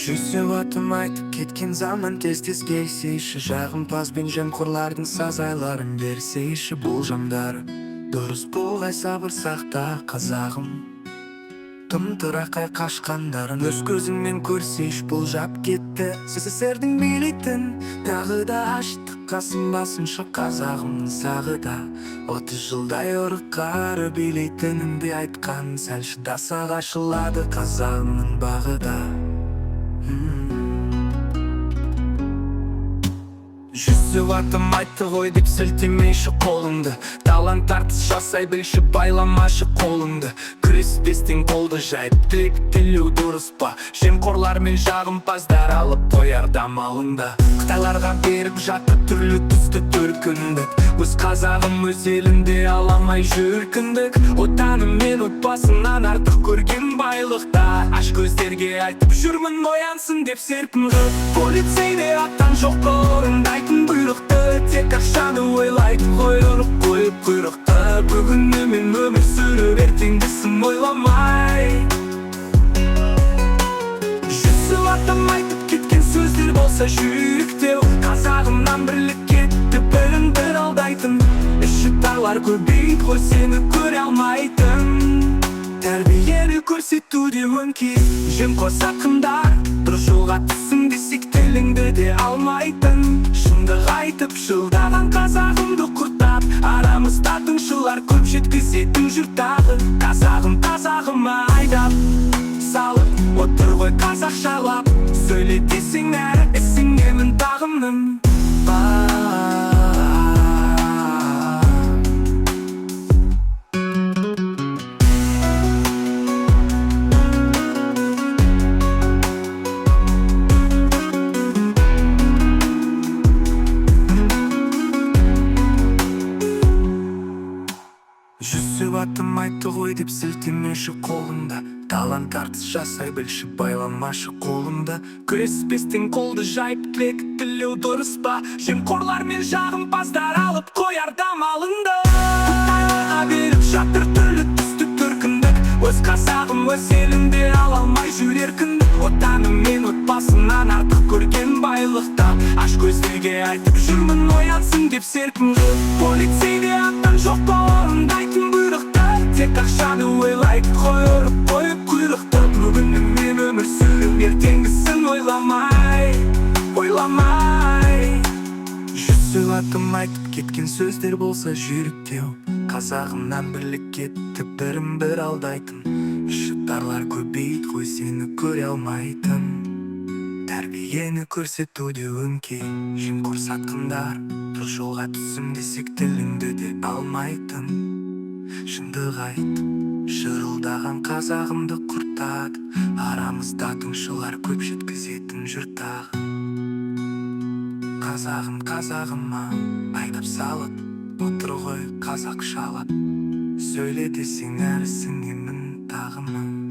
Жүзіп атым айтып кеткен заман тез-тез келсейші, жағымпаз бен жемқорлардың сазайларын берсейші. Болжамдары дұрыс болғай, сабыр сақта қазағым. Тым-тырақай қашқандарын өз көзіңмен көрсейш. Болжап кетті СССР-дің билейтін, тағы да аштық қасын басыншы қазағымның сағы да. 30 жылдай ұрық қары билейтінімді айтқан, сәл шыдасақ ашылады қазағымның бағы да. Жүзіп атым айтты ғой деп сілтемейші қолыңды, талант тартыс жасай білші, байламашы қолыңды. Күреспестен қолды жайып тілек тілеу дұрыс па? Жемқорлар мен жағымпаздар алып қояр дамалыңда. Қытайларға беріп жатты түрлі түсті төркіндік, өз қазағым өз елінде аламай жүркіндік. Отаным мен отбасынан артық көрген байлықта, аш көздерге айтып жүрмін оянсын деп серпін ғып. Полицейде аттан жоқ орындайтын бұйрықты, тек ақшаны ойлайды ғой ұрып қойып құйрықты. Бүгіні мен өмір сүріп ертеңгісін ойламай. Жүзіп атам айтып кеткен сөздер болса жүректеу, қазағымнан бірлік кетті бірін бір алдайтын. Іші тарлар көбейді ғой сені көре алмайтын. Тәрбиені көрсетуде өңкей жемқор сақындар, дұрыс жолға түссін десек тіліңді де алмайтын. Шындық айтып жылдаған қазағымды құртап, арамызда тыңшылар көп жеткізетін жұрттағы. Қазағым қазағыма айдап салып отыр ғой қазақшалап. Сөйле десең әрі ісіңемін тағымның. Жүзіп атым айтты ғой деп сілтемеші қолыңда, талант тартыс жасай білші, байламашы қолыңда. Күреспестен қолды жайып тілек тілеу дұрыс па? Жемқорлар мен жағымпаздар алып қояр дамалыңды. Қытайларға беріп жатыр түрлі түсті төркіндік, өз қазағым өз елінде ала алмай жүр еркіндік. Отаным мен отбасынан артық көрген байлықта, аш көздерге айтып жүрмін оянсын деп серпін ғып. Полицейде аттан жоқ орындайтын бұйрықты, тек ақшаны ойлайды ғой ұрып қойып құйрықты. Бүгіні мен өмір сүріп ертеңгісін ойламай. Жүзіп атым айтып кеткен сөздер болса жүректеу, қазағымнан бірлік кетті бірін бір алдайтын. Шыттарлар көбейді ғой сені көре алмайтын. Тәрбиені көрсетуде өңкей жемқор сатқындар, дұрыс жолға түссін десек тіліңді де алмайтын. Шындық айтып шырылдаған қазағымды құртады, арамызда тыңшылар көп жеткізетін жұрттағы. Қазағым қазағыма айдап салып отыр ғой қазақшалап. Сөйле десең әрі сіңемін тағымың.